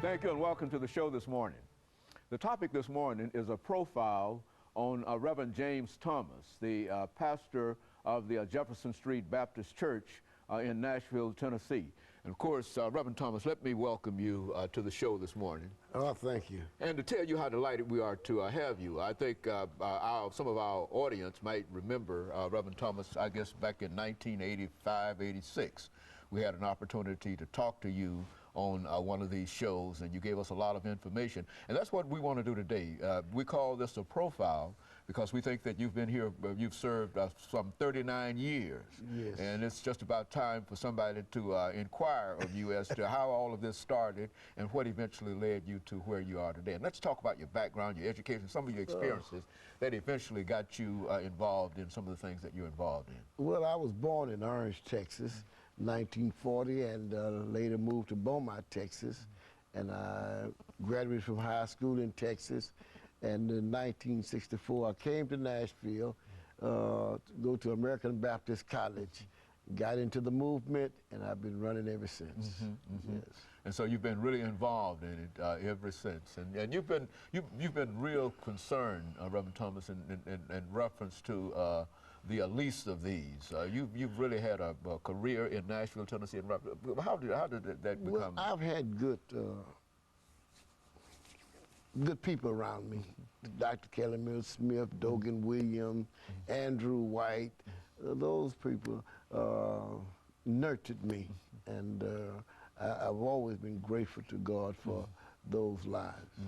Thank you and welcome to the show this morning. The topic this morning is a profile on Reverend James Thomas, the pastor of the Jefferson Street Baptist Church in Nashville, Tennessee. And of course, Reverend Thomas, let me welcome you to the show this morning. Oh, thank you. And to tell you how delighted we are to have you. I think some of our audience might remember Reverend Thomas, I guess back in 1985, 86. We had an opportunity to talk to you on one of these shows, and you gave us a lot of information. And that's what we want to do today. We call this a profile because we think that you've been here, you've served some 39 years. Yes. And it's just about time for somebody to inquire of you as to how all of this started and what eventually led you to where you are today. And let's talk about your background, your education, some of your experiences that eventually got you involved in some of the things that you're involved in. Well, I was born in Orange, Texas, 1940, and later moved to Beaumont, Texas. And I graduated from high school in Texas. And in 1964, I came to Nashville to go to American Baptist College, got into the movement, and I've been running ever since. Yes. And so you've been really involved in it ever since. And you've been real concerned, Reverend Thomas, in reference to the least of these. You've really had a career in Nashville, Tennessee. And how did that become? Well, I've had good people around me. Dr. Kelly Mills Smith, Dogan Williams, Andrew White. Those people nurtured me, and I've always been grateful to God for those lives.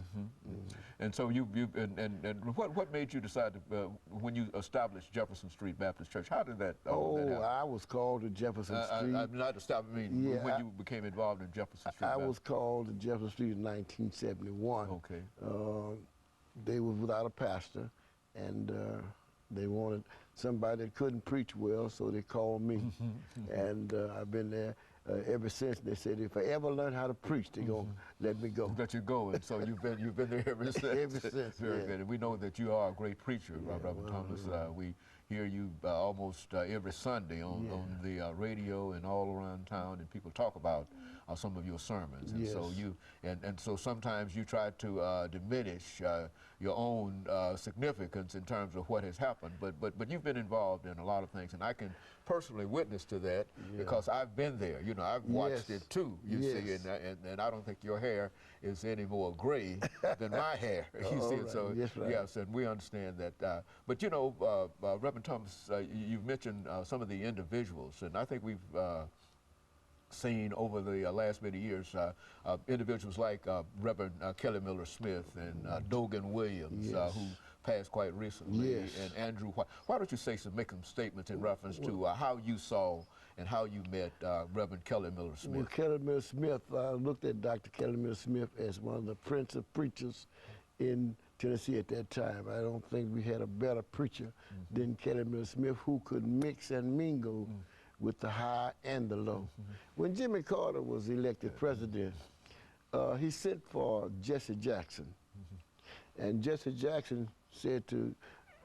And so what made you decide to, when you established Jefferson Street Baptist Church, how did that happen? I was called to Jefferson Street. When you became involved in Jefferson Street. I was called to Jefferson Street in 1971. Okay. They were without a pastor, and they wanted somebody that couldn't preach well, so they called me. And I've been there ever since. They said if I ever learn how to preach, they're going to let me go. Let you go, and so you've been there ever since. Ever since. Very good. And we know that you are a great preacher, Reverend Thomas. We hear you almost every Sunday on the radio and all around town, and people talk about some of your sermons. And so so sometimes you try to diminish your own significance in terms of what has happened, but you've been involved in a lot of things, and I can personally witness to that because I've been there. You know, I've watched it too, you see, and I don't think your hair is any more gray than my hair. You see, so yes, and we understand that. But you know, Reverend Thomas, you've mentioned some of the individuals, and I think we've seen over the last many years individuals like Reverend Kelly Miller Smith and Dogan Williams, who passed quite recently, and Andrew White. Why don't you make some statements in reference to how you saw and how you met Reverend Kelly Miller Smith? Well, Kelly Miller Smith, I looked at Dr. Kelly Miller Smith as one of the prince of preachers in Tennessee at that time. I don't think we had a better preacher than Kelly Miller Smith, who could mix and mingle with the high and the low. When Jimmy Carter was elected president, he sent for Jesse Jackson. And Jesse Jackson said to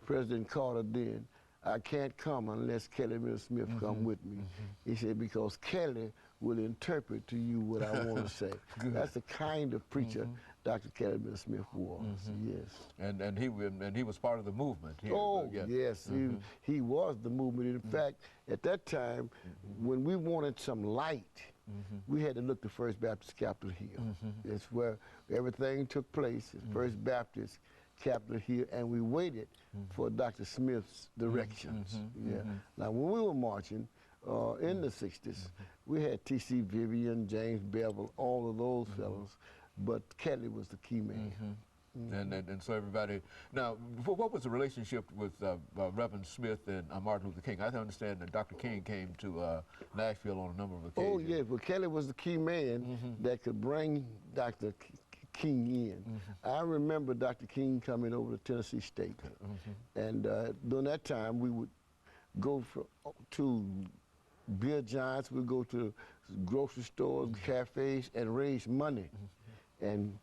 President Carter then, I can't come unless Kelly Miller Smith come with me. He said, because Kelly will interpret to you what I want to say. That's the kind of preacher Dr. Kelly Miller Smith was. Yes. And he was part of the movement here. Oh, yes. He was the movement. In fact, at that time, when we wanted some light, we had to look to First Baptist Capitol Hill. It's where everything took place, First Baptist Capitol Hill, and we waited for Dr. Smith's directions. Now, when we were marching in the 60s, we had T.C. Vivian, James Bevel, all of those fellows, but Kelly was the key man. And so everybody, now, what was the relationship with Reverend Smith and Martin Luther King? I understand that Dr. King came to Nashville on a number of occasions. Oh, yeah, well, Kelly was the key man that could bring Dr. King in. I remember Dr. King coming over to Tennessee State, and during that time, we would go to beer giants, we'd go to grocery stores, cafes, and raise money, and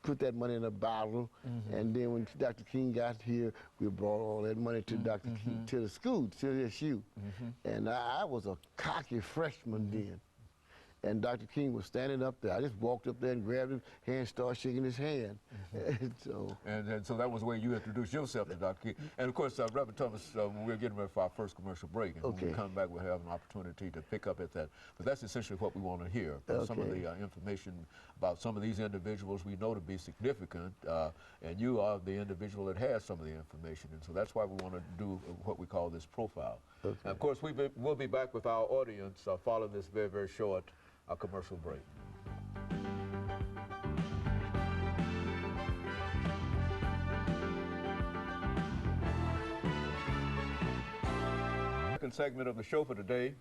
put that money in a bottle, and then when Dr. King got here, we brought all that money to Dr. King, to the school, to the SU. And I was a cocky freshman then. and Dr. King was standing up there. I just walked up there and grabbed his hand, started shaking his hand. And so that was where you introduced yourself to Dr. King. And of course, Reverend Thomas, we're getting ready for our first commercial break, and when we come back, we'll have an opportunity to pick up at that. But that's essentially what we want to hear. Some of the information about some of these individuals we know to be significant, and you are the individual that has some of the information, and so that's why we want to do what we call this profile. And of course, we'll be back with our audience following this very, very short commercial break. Second segment of the show for today,